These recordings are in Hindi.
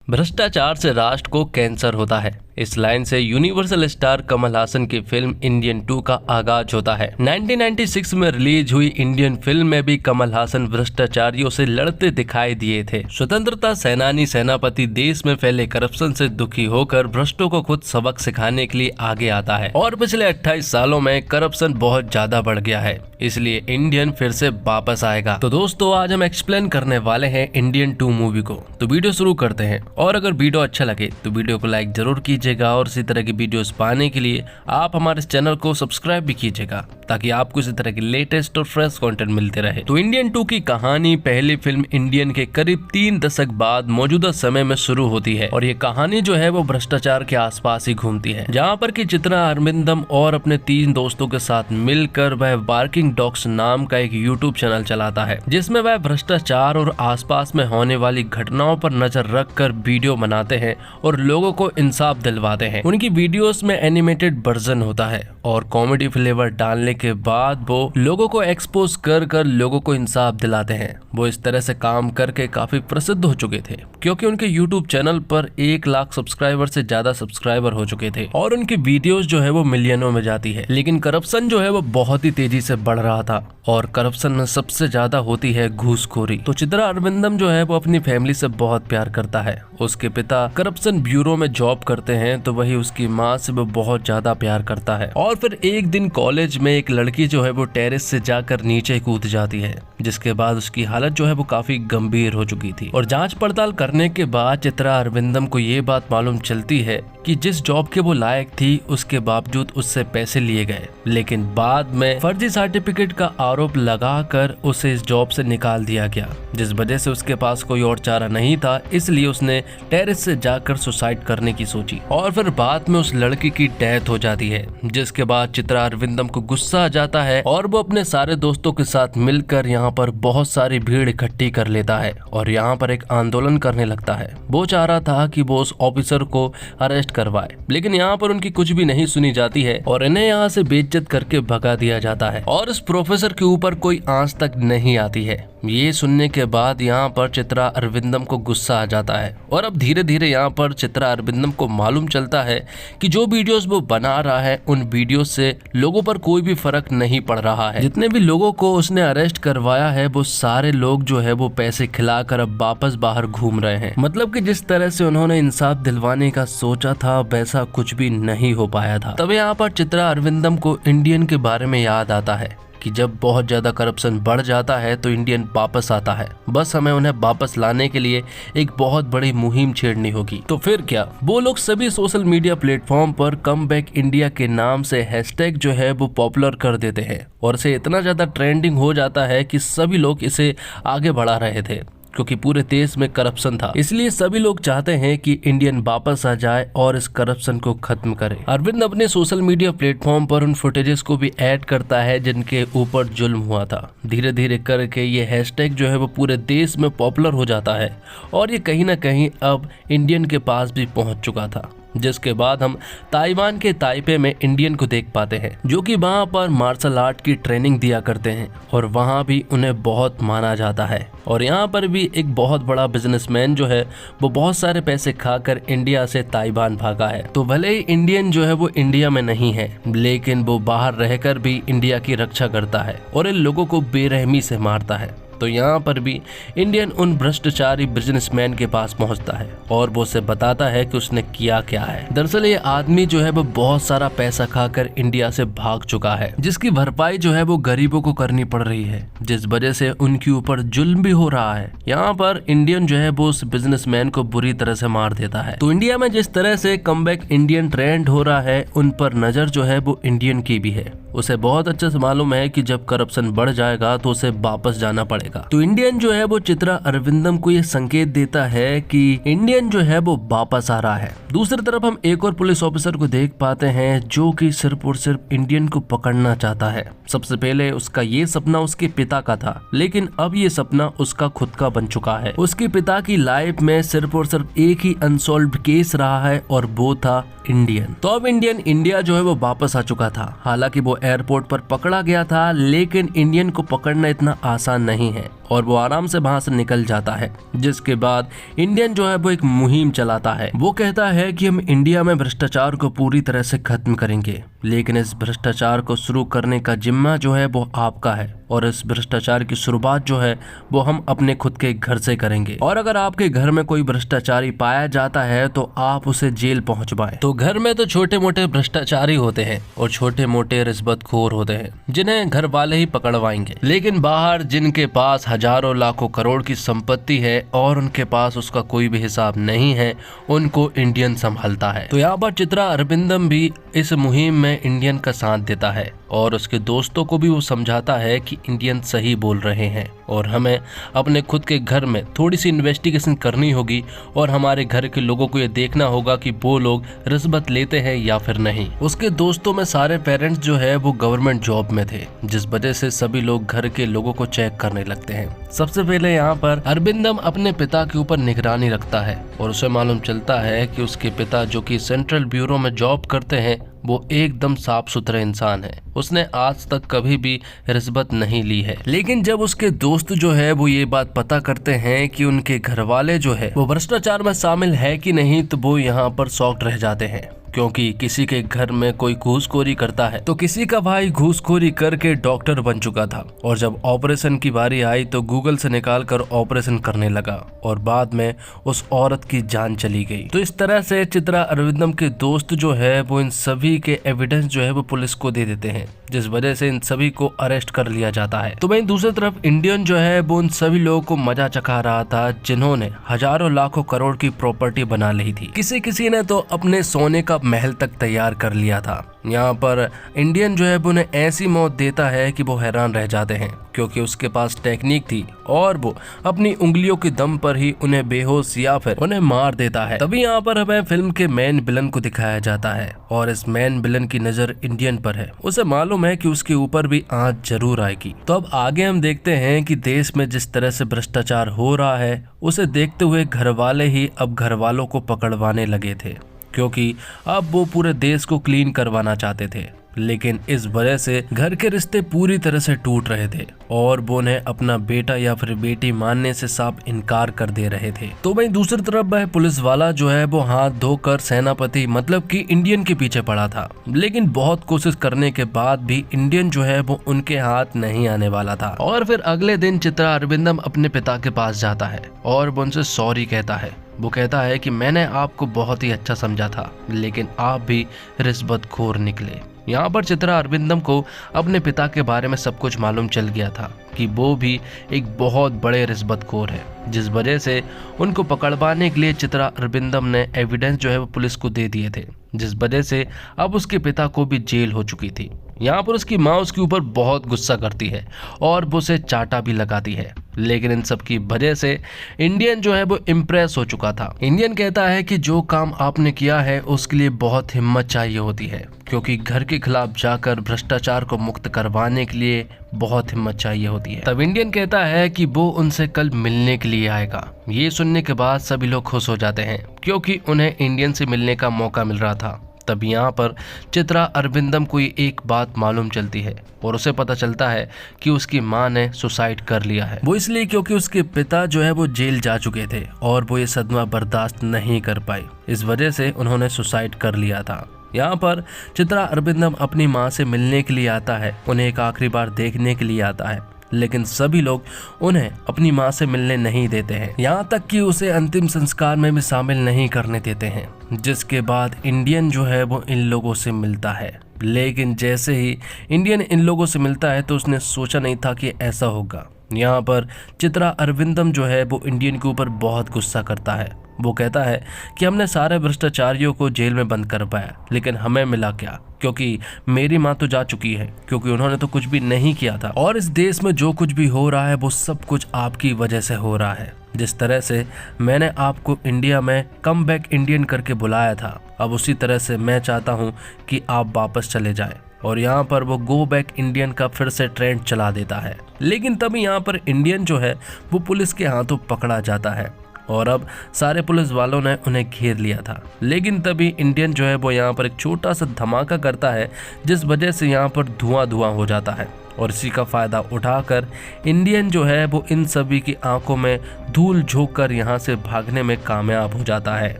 भ्रष्टाचार से राष्ट्र को कैंसर होता है। इस लाइन से यूनिवर्सल स्टार कमल हासन की फिल्म इंडियन 2 का आगाज होता है। 1996 में रिलीज हुई इंडियन फिल्म में भी कमल हासन भ्रष्टाचारियों से लड़ते दिखाई दिए थे। स्वतंत्रता सेनानी सेनापति देश में फैले करप्शन से दुखी होकर भ्रष्टों को खुद सबक सिखाने के लिए आगे आता है और पिछले 28 सालों में करप्शन बहुत ज्यादा बढ़ गया है, इसलिए इंडियन फिर से वापस आएगा। तो दोस्तों, आज हम एक्सप्लेन करने वाले हैं इंडियन 2 मूवी को। तो वीडियो शुरू करते हैं, और अगर वीडियो अच्छा लगे तो वीडियो को लाइक जरूर कीजिएगा और इसी तरह की वीडियोस पाने के लिए आप हमारे चैनल को सब्सक्राइब भी कीजिएगा ताकि आपको इसी तरह के लेटेस्ट और फ्रेश कंटेंट मिलते रहे। तो इंडियन 2 की कहानी पहली फिल्म इंडियन के करीब 3 दशक बाद मौजूदा समय में शुरू होती है और ये कहानी जो है वो भ्रष्टाचार के आसपास ही घूमती है, जहाँ पर की चित्रा अरविंदम और अपने 3 दोस्तों के साथ मिलकर वह बार्किंग डॉग्स नाम का एक यूट्यूब चैनल चलाता है, जिसमें वह भ्रष्टाचार और आसपास में होने वाली घटनाओं पर नजर रखकर वीडियो बनाते हैं और लोगों को इंसाफ दिलवाते हैं। उनकी वीडियोस में एनिमेटेड वर्जन होता है और कॉमेडी फ्लेवर डालने के बाद वो लोगों को एक्सपोज कर लोगों को इंसाफ दिलाते हैं। वो इस तरह से काम करके काफी प्रसिद्ध हो चुके थे क्योंकि उनके यूट्यूब चैनल पर 1 लाख सब्सक्राइबर से ज्यादा सब्सक्राइबर हो चुके थे और उनकी वीडियोस जो है वो मिलियनों में जाती है। लेकिन करप्शन जो है वो बहुत ही तेजी से बढ़ रहा था और करप्शन में सबसे ज्यादा होती है घूसखोरी। तो चित्रा अरविंदम जो है वो अपनी फैमिली से बहुत प्यार करता है। उसके पिता करप्शन ब्यूरो में जॉब करते हैं तो वही उसकी माँ से वो बहुत ज्यादा प्यार करता है। और फिर एक दिन कॉलेज में एक लड़की जो है वो टेरेस से जाकर नीचे कूद जाती है, जिसके बाद उसकी हालत जो है वो काफी गंभीर हो चुकी थी। और जांच पड़ताल करने के बाद चित्रा अरविंदम को ये बात मालूम चलती है कि जिस जॉब के वो लायक थी उसके बावजूद उससे पैसे लिए गए, लेकिन बाद में फर्जी सर्टिफिकेट का आरोप लगाकर उसे इस जॉब से निकाल दिया गया, जिस वजह से उसके पास कोई और चारा नहीं था, इसलिए उसने टेरेस से जाकर सुसाइड करने की सोची। और फिर बाद में उस लड़की की डेथ हो जाती है, जिसके बाद चित्रा अरविंदम को गुस्सा आ जाता है और वो अपने सारे दोस्तों के साथ मिलकर यहाँ पर बहुत सारी भीड़ इकट्ठी कर लेता है और यहाँ पर एक आंदोलन करने लगता है। वो चाह रहा था कि वो उस ऑफिसर को अरेस्ट करवाए, लेकिन यहाँ पर उनकी कुछ भी नहीं सुनी जाती है और इन्हें यहाँ से बेइज्जत करके भगा दिया जाता है और इस प्रोफेसर के ऊपर कोई आंच तक नहीं आती है। ये सुनने के बाद यहाँ पर चित्रा अरविंदम को गुस्सा आ जाता है और अब धीरे धीरे यहाँ पर चित्रा अरविंदम को मालूम चलता है कि जो वीडियोस वो बना रहा है उन वीडियोस से लोगों पर कोई भी फर्क नहीं पड़ रहा है। जितने भी लोगों को उसने अरेस्ट करवाया है वो सारे लोग जो है वो पैसे खिलाकर अब वापस बाहर घूम रहे हैं। मतलब कि जिस तरह से उन्होंने इंसाफ दिलवाने का सोचा था वैसा कुछ भी नहीं हो पाया था। तब यहाँ पर चित्रा अरविंदम को इंडियन के बारे में याद आता है कि जब बहुत ज्यादा करप्शन बढ़ जाता है तो इंडियन वापस आता है, बस हमें उन्हें वापस लाने के लिए एक बहुत बड़ी मुहिम छेड़नी होगी। तो फिर क्या, वो लोग सभी सोशल मीडिया प्लेटफॉर्म पर कम बैक इंडिया के नाम से हैशटैग जो है वो पॉपुलर कर देते हैं और इसे इतना ज्यादा ट्रेंडिंग हो जाता है कि सभी लोग इसे आगे बढ़ा रहे थे क्योंकि पूरे देश में करप्शन था, इसलिए सभी लोग चाहते हैं कि इंडियन वापस आ जाए और इस करप्शन को खत्म करे। अरविंद अपने सोशल मीडिया प्लेटफॉर्म पर उन फुटेजेस को भी ऐड करता है जिनके ऊपर जुल्म हुआ था। धीरे धीरे करके ये हैशटैग जो है वो पूरे देश में पॉपुलर हो जाता है और ये कहीं ना कहीं अब इंडियन के पास भी पहुंच चुका था, जिसके बाद हम ताइवान के ताइपे में इंडियन को देख पाते हैं जो कि वहाँ पर मार्शल आर्ट की ट्रेनिंग दिया करते हैं और वहाँ भी उन्हें बहुत माना जाता है। और यहाँ पर भी एक बहुत बड़ा बिजनेसमैन जो है वो बहुत सारे पैसे खाकर इंडिया से ताइवान भागा है। तो भले ही इंडियन जो है वो इंडिया में नहीं है, लेकिन वो बाहर रहकर भी इंडिया की रक्षा करता है और इन लोगों को बेरहमी से मारता है। तो यहाँ पर भी इंडियन उन भ्रष्टाचारी बिजनेसमैन के पास पहुँचता है और वो उसे बताता है कि उसने किया क्या है। दरअसल ये आदमी जो है वो बहुत सारा पैसा खाकर इंडिया से भाग चुका है, जिसकी भरपाई जो है वो गरीबों को करनी पड़ रही है, जिस वजह से उनके ऊपर जुल्म भी हो रहा है। यहाँ पर इंडियन जो है वो उस बिजनेसमैन को बुरी तरह से मार देता है। तो इंडिया में जिस तरह से कमबैक इंडियन ट्रेंड हो रहा है, उन पर नजर जो है वो इंडियन की भी है। उसे बहुत अच्छे से मालूम है कि जब करप्शन बढ़ जाएगा तो उसे वापस जाना पड़ेगा। तो इंडियन जो है वो चित्रा अरविंदम को ये संकेत देता है कि इंडियन जो है वो वापस आ रहा है। दूसरी तरफ हम एक और पुलिस ऑफिसर को देख पाते हैं जो कि सिर्फ और सिर्फ इंडियन को पकड़ना चाहता है। सबसे पहले उसका ये सपना उसके पिता का था, लेकिन अब ये सपना उसका खुद का बन चुका है। उसके पिता की लाइफ में सिर्फ और सिर्फ एक ही अनसॉल्व्ड केस रहा है और वो था इंडियन। तो अब इंडियन इंडिया जो है वो वापस आ चुका था। हालांकि वो एयरपोर्ट पर पकड़ा गया था, लेकिन इंडियन को पकड़ना इतना आसान नहीं है और वो आराम से वहां से निकल जाता है। जिसके बाद इंडियन जो है वो एक मुहिम चलाता है। वो कहता है कि हम इंडिया में भ्रष्टाचार को पूरी तरह से खत्म करेंगे, लेकिन इस भ्रष्टाचार को शुरू करने का जिम्मा जो है वो आपका है और इस भ्रष्टाचार की शुरुआत जो है वो हम अपने खुद के घर से करेंगे। और अगर आपके घर में कोई भ्रष्टाचारी पाया जाता है तो आप उसे जेल पहुंचवाएं। तो घर में तो छोटे मोटे भ्रष्टाचारी होते हैं और छोटे मोटे रिश्वतखोर होते हैं जिन्हें घर वाले ही पकड़वाएंगे, लेकिन बाहर जिनके पास हजारों लाखों करोड़ की संपत्ति है और उनके पास उसका कोई भी हिसाब नहीं है, उनको इंडियन संभालता है। तो यहाँ पर चित्रा अरविंदम भी इस मुहिम में इंडियन का साथ देता है और उसके दोस्तों को भी वो समझाता है कि इंडियन सही बोल रहे हैं और हमें अपने खुद के घर में थोड़ी सी इन्वेस्टिगेशन करनी होगी और हमारे घर के लोगों को ये देखना होगा कि वो लोग रिश्वत लेते हैं या फिर नहीं। उसके दोस्तों में सारे पेरेंट्स जो है वो गवर्नमेंट जॉब में थे, जिस वजह से सभी लोग घर के लोगों को चेक करने लगते हैं। सबसे पहले यहाँ पर अरविंदम अपने पिता के ऊपर निगरानी रखता है और उसे मालूम चलता है कि उसके पिता जो कि सेंट्रल ब्यूरो में जॉब करते हैं वो एकदम साफ सुथरे इंसान है। उसने आज तक कभी भी रिश्वत नहीं ली है। लेकिन जब उसके दोस्त जो है वो ये बात पता करते हैं कि उनके घर वाले जो है वो भ्रष्टाचार में शामिल है कि नहीं, तो वो यहाँ पर शॉक्ड रह जाते हैं, क्योंकि किसी के घर में कोई घूसखोरी करता है तो किसी का भाई घूसखोरी करके डॉक्टर बन चुका था और जब ऑपरेशन की बारी आई तो गूगल से निकाल कर ऑपरेशन करने लगा और बाद में उस औरत की जान चली गई। तो इस तरह से चित्रा अरविंदम के दोस्त जो है वो इन सभी के एविडेंस जो है वो पुलिस को दे देते हैं, जिस वजह से इन सभी को अरेस्ट कर लिया जाता है। तो वहीं दूसरी तरफ इंडियन जो है वो उन सभी लोगों को मजा चखा रहा था जिन्होंने हजारों लाखों करोड़ की प्रॉपर्टी बना ली थी। किसी ने तो अपने सोने का महल तक तैयार कर लिया था। यहाँ पर इंडियन जो है वो उन्हें ऐसी मौत देता है कि वो हैरान रह जाते हैं, क्योंकि उसके पास टेक्निक थी और वो अपनी उंगलियों के दम पर ही उन्हें बेहोश या फिर उन्हें मार देता है। तभी यहाँ पर हमें फिल्म के मेन विलन को दिखाया जाता है और इस मेन विलन की नजर इंडियन पर है। उसे मालूम है कि उसके ऊपर भी आंच जरूर आएगी। तो अब आगे हम देखते हैं कि देश में जिस तरह से भ्रष्टाचार हो रहा है उसे देखते हुए घर वाले ही अब घर वालों को पकड़वाने लगे थे, क्योंकि अब वो पूरे देश को क्लीन करवाना चाहते थे। लेकिन इस वजह से घर के रिश्ते पूरी तरह से टूट रहे थे और वो उन्हें अपना बेटा या फिर बेटी मानने से साफ इनकार कर दे रहे थे। तो वहीं दूसरी तरफ वह पुलिस वाला जो है वो हाथ धोकर सेनापति मतलब कि इंडियन के पीछे पड़ा था, लेकिन बहुत कोशिश करने के बाद भी इंडियन जो है वो उनके हाथ नहीं आने वाला था। और फिर अगले दिन चित्रा अरविंदम अपने पिता के पास जाता है और वो उनसे सॉरी कहता है। वो कहता है कि मैंने आपको बहुत ही अच्छा समझा था, लेकिन आप भी रिश्वतखोर निकले। यहाँ पर चित्रा अरविंदम को अपने पिता के बारे में सब कुछ मालूम चल गया था कि वो भी एक बहुत बड़े रिश्वतखोर है, जिस वजह से उनको पकड़वाने के लिए चित्रा अरविंदम ने एविडेंस जो है वो पुलिस को दे दिए थे, जिस वजह से अब उसके पिता को भी जेल हो चुकी थी। यहाँ पर उसकी माँ उसके ऊपर बहुत गुस्सा करती है और वो उसे चाटा भी लगाती है, लेकिन इन सब की वजह से इंडियन जो है वो इम्प्रेस हो चुका था। इंडियन कहता है कि जो काम आपने किया है उसके लिए बहुत हिम्मत चाहिए होती है, क्योंकि घर के खिलाफ जाकर भ्रष्टाचार को मुक्त करवाने के लिए बहुत हिम्मत चाहिए होती है। तब इंडियन कहता है कि वो उनसे कल मिलने के लिए आएगा। ये सुनने के बाद सभी लोग खुश हो जाते हैं, क्योंकि उन्हें इंडियन से मिलने का मौका मिल रहा था। तब यहाँ पर चित्रा अरविंदम को एक बात मालूम चलती है और उसे पता चलता है कि उसकी माँ ने सुसाइड कर लिया है। वो इसलिए क्योंकि उसके पिता जो है वो जेल जा चुके थे और वो ये सदमा बर्दाश्त नहीं कर पाई, इस वजह से उन्होंने सुसाइड कर लिया था। यहाँ पर चित्रा अरविंदम अपनी माँ से मिलने के लिए आता है, उन्हें एक आखिरी बार देखने के लिए आता है, लेकिन सभी लोग उन्हें अपनी माँ से मिलने नहीं देते हैं, यहाँ तक कि उसे अंतिम संस्कार में भी शामिल नहीं करने देते हैं। जिसके बाद इंडियन जो है वो इन लोगों से मिलता है, लेकिन जैसे ही इंडियन इन लोगों से मिलता है तो उसने सोचा नहीं था कि ऐसा होगा। यहाँ पर चित्रा अरविंदम जो है वो इंडियन के ऊपर बहुत गुस्सा करता है। वो कहता है कि हमने सारे भ्रष्टाचारियों को जेल में बंद कर पाया, लेकिन हमें मिला क्या, क्योंकि मेरी माँ तो जा चुकी है, क्योंकि उन्होंने तो कुछ भी नहीं किया था और इस देश में जो कुछ भी हो रहा है वो सब कुछ आपकी वजह से हो रहा है। जिस तरह से मैंने आपको इंडिया में कम बैक इंडियन करके बुलाया था, अब उसी तरह से मैं चाहता हूँ कि आप वापस चले जाएं। और यहाँ पर वो गो बैक इंडियन का फिर से ट्रेंड चला देता है। लेकिन तभी यहाँ पर इंडियन जो है वो पुलिस के हाथों पकड़ा जाता है और अब सारे पुलिस वालों ने उन्हें घेर लिया था। लेकिन तभी इंडियन जो है वो यहाँ पर एक छोटा सा धमाका करता है, जिस वजह से यहाँ पर धुआं धुआं हो जाता है और इसी का फायदा उठाकर इंडियन जो है वो इन सभी की आंखों में धूल झोंक कर यहाँ से भागने में कामयाब हो जाता है।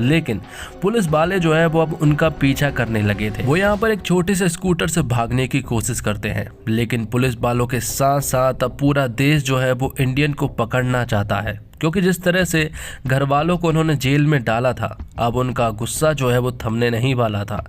लेकिन पुलिस वाले जो है वो अब उनका पीछा करने लगे थे। वो यहाँ पर एक छोटे से स्कूटर से भागने की कोशिश करते हैं, लेकिन पुलिस वालों के साथ साथ अब पूरा देश जो है वो इंडियन को पकड़ना चाहता है, क्योंकि जिस तरह से घर वालों को उन्होंने जेल में डाला था, अब उनका गुस्सा जो है वो थमने नहीं वाला था।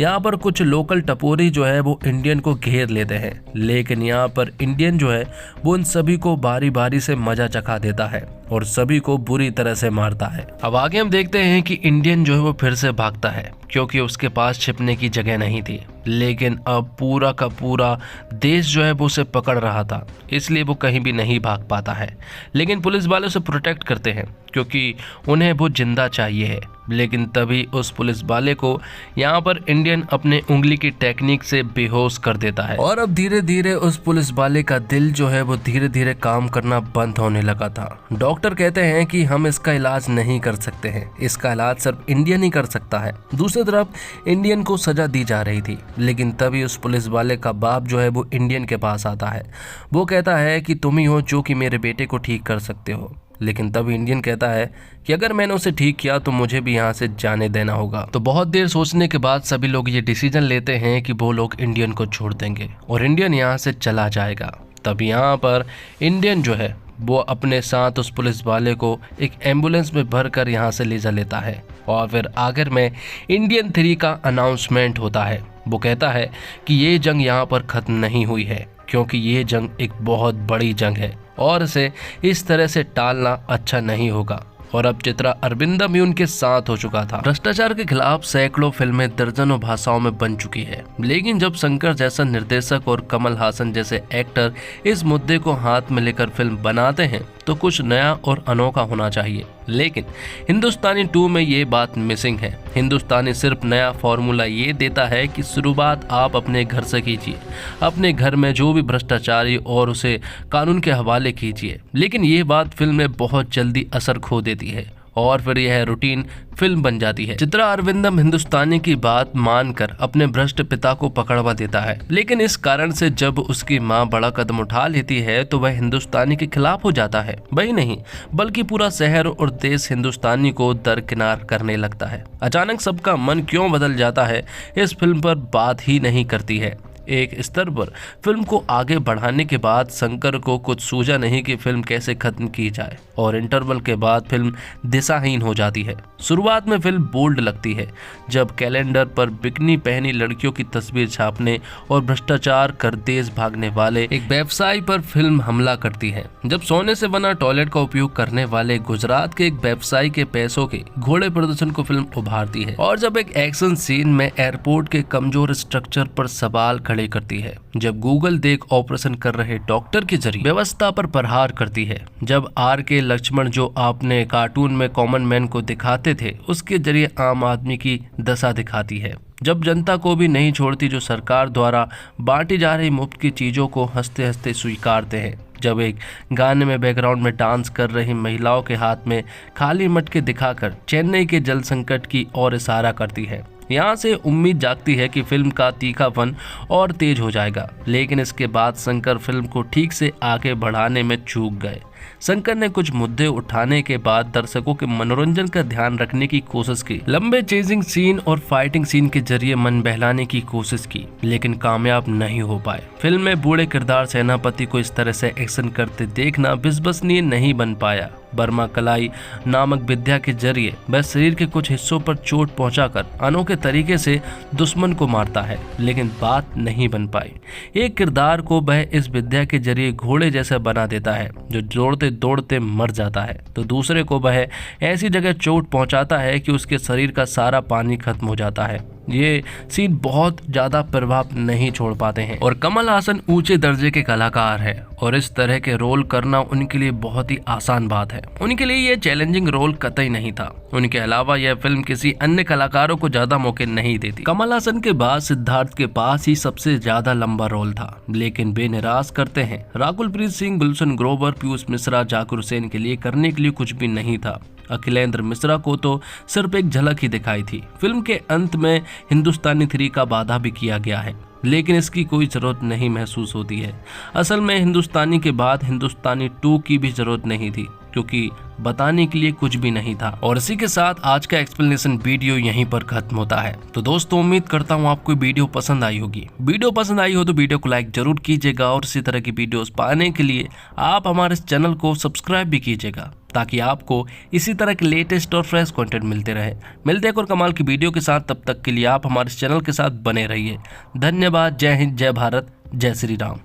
यहाँ पर कुछ लोकल टपोरी जो है वो इंडियन को घेर लेते हैं, लेकिन यहाँ पर इंडियन जो है वो उन सभी को बारी बारी से मजा चखा देता है और सभी को बुरी तरह से मारता है। अब आगे हम देखते हैं कि इंडियन जो है वो फिर से भागता है, क्योंकि उसके पास छिपने की जगह नहीं थी। लेकिन अब पूरा का पूरा देश जो है वो उसे पकड़ रहा था, इसलिए वो कहीं भी नहीं भाग पाता है। लेकिन पुलिस वाले उसे प्रोटेक्ट करते हैं, क्योंकि उन्हें वो जिंदा चाहिए है। लेकिन तभी उस पुलिस वाले को यहाँ पर इंडियन अपने उंगली की टेक्निक से बेहोश कर देता है और अब धीरे धीरे उस पुलिस वाले का दिल जो है वो धीरे धीरे काम करना बंद होने लगा था। डॉक्टर कहते हैं कि हम इसका इलाज नहीं कर सकते हैं, इसका इलाज सिर्फ इंडियन ही कर सकता है। दूसरी तरफ इंडियन को सजा दी जा रही थी, लेकिन तभी उस पुलिस वाले का बाप जो है वो इंडियन के पास आता है। वो कहता है कि तुम ही हो जो कि मेरे बेटे को ठीक कर सकते हो। लेकिन तब इंडियन कहता है कि अगर मैंने उसे ठीक किया तो मुझे भी यहाँ से जाने देना होगा। तो बहुत देर सोचने के बाद सभी लोग ये डिसीजन लेते हैं कि वो लोग इंडियन को छोड़ देंगे और इंडियन यहाँ से चला जाएगा। तब यहाँ पर इंडियन जो है वो अपने साथ उस पुलिस वाले को एक एम्बुलेंस में भरकर यहाँ से ले जा लेता है और फिर आखिर में इंडियन 3 का अनाउंसमेंट होता है। वो कहता है कि ये जंग यहाँ पर खत्म नहीं हुई है, क्योंकि ये जंग एक बहुत बड़ी जंग है और इसे इस तरह से टालना अच्छा नहीं होगा। और अब चित्रा अरविंदम भी उनके साथ हो चुका था। भ्रष्टाचार के खिलाफ सैकड़ों फिल्में दर्जनों भाषाओं में बन चुकी है, लेकिन जब शंकर जैसा निर्देशक और कमल हासन जैसे एक्टर इस मुद्दे को हाथ में लेकर फिल्म बनाते हैं तो कुछ नया और अनोखा होना चाहिए। लेकिन हिंदुस्तानी 2 में ये बात मिसिंग है। हिंदुस्तानी सिर्फ नया फॉर्मूला ये देता है कि शुरुआत आप अपने घर से कीजिए, अपने घर में जो भी भ्रष्टाचारी और उसे कानून के हवाले कीजिए। लेकिन ये बात फिल्म में बहुत जल्दी असर खो देती है और फिर यह रूटीन फिल्म बन जाती है। चित्रा अरविंदम हिंदुस्तानी की बात मानकर अपने भ्रष्ट पिता को पकड़वा देता है, लेकिन इस कारण से जब उसकी मां बड़ा कदम उठा लेती है तो वह हिंदुस्तानी के खिलाफ हो जाता है। वही नहीं बल्कि पूरा शहर और देश हिंदुस्तानी को दरकिनार करने लगता है। अचानक सबका मन क्यों बदल जाता है, इस फिल्म पर बात ही नहीं करती है। एक स्तर पर फिल्म को आगे बढ़ाने के बाद शंकर को कुछ सूझा नहीं कि फिल्म कैसे खत्म की जाए और इंटरवल के बाद फिल्म दिशाहीन हो जाती है। शुरुआत में फिल्म बोल्ड लगती है जब कैलेंडर पर बिकनी पहनी लड़कियों की तस्वीर छापने और भ्रष्टाचार कर देश भागने वाले एक व्यवसायी पर फिल्म हमला करती है। जब सोने से बना टॉयलेट का उपयोग करने वाले गुजरात के एक व्यवसायी के पैसों के घोड़े प्रदर्शन को फिल्म उभारती है और जब एक एक्शन सीन में एयरपोर्ट के कमजोर स्ट्रक्चर पर सवाल खड़े करती है, जब गूगल देख ऑपरेशन कर रहे डॉक्टर के जरिए व्यवस्था पर प्रहार करती है, जब आर के लक्ष्मण जो आपने कार्टून में कॉमन मैन को दिखाते थे उसके जरिए आम आदमी की दशा दिखाती है, जब जनता को भी नहीं छोड़ती जो सरकार द्वारा बांटी जा रही मुफ्त की चीजों को हंसते हंसते स्वीकारते हैं, जब एक गाने में बैकग्राउंड में डांस कर रही महिलाओं के हाथ में खाली मटके दिखाकर चेन्नई के जल संकट की ओर इशारा करती है। यहाँ से उम्मीद जागती है कि फिल्म का तीखापन और तेज हो जाएगा, लेकिन इसके बाद शंकर फिल्म को ठीक से आगे बढ़ाने में चूक गए। शंकर ने कुछ मुद्दे उठाने के बाद दर्शकों के मनोरंजन का ध्यान रखने की कोशिश की, लंबे चेजिंग सीन और फाइटिंग सीन के जरिए मन बहलाने की कोशिश की, लेकिन कामयाब नहीं हो पाए। फिल्म में बूढ़े किरदार सेनापति को इस तरह से एक्शन करते देखना विश्वसनीय नहीं बन पाया। बर्मा कलाई नामक विद्या के जरिए वह शरीर के कुछ हिस्सों पर चोट पहुंचाकर अनोखे तरीके से दुश्मन को मारता है, लेकिन बात नहीं बन पाई। एक किरदार को वह इस विद्या के जरिए घोड़े जैसा बना देता है जो दौड़ते दौड़ते मर जाता है, तो दूसरे को वह ऐसी जगह चोट पहुंचाता है कि उसके शरीर का सारा पानी खत्म हो जाता है। ये सीन बहुत ज्यादा प्रभाव नहीं छोड़ पाते हैं। और कमल हासन ऊंचे दर्जे के कलाकार है और इस तरह के रोल करना उनके लिए बहुत ही आसान बात है। उनके लिए ये चैलेंजिंग रोल कतई नहीं था। उनके अलावा यह फिल्म किसी अन्य कलाकारों को ज्यादा मौके नहीं देती। कमल हासन के बाद सिद्धार्थ के पास ही सबसे ज्यादा लंबा रोल था, लेकिन वे निराश करते हैं। राकुल प्रीत सिंह, गुलशन ग्रोवर, पीयूष मिश्रा, जाकिर हुसैन के लिए करने के लिए कुछ भी नहीं था। अखिलेंद्र मिश्रा को तो सिर्फ एक झलक ही दिखाई थी। फिल्म के अंत में हिंदुस्तानी 3 का वादा भी किया गया है, लेकिन इसकी कोई जरूरत नहीं महसूस होती है। असल में हिंदुस्तानी के बाद हिंदुस्तानी 2 की भी जरूरत नहीं थी, क्योंकि बताने के लिए कुछ भी नहीं था। और इसी के साथ आज का एक्सप्लेनेशन वीडियो यहीं पर खत्म होता है। तो दोस्तों, उम्मीद करता हूँ आपको वीडियो पसंद आई होगी। वीडियो पसंद आई हो तो वीडियो को लाइक जरूर कीजिएगा और इसी तरह की वीडियोस पाने के लिए आप हमारे चैनल को सब्सक्राइब भी कीजिएगा, ताकि आपको इसी तरह के लेटेस्ट और फ्रेश कंटेंट मिलते रहे। मिलते हैं और कमाल की वीडियो के साथ, तब तक के लिए आप हमारे चैनल के साथ बने रहिए। धन्यवाद। जय हिंद, जय भारत, जय श्री राम।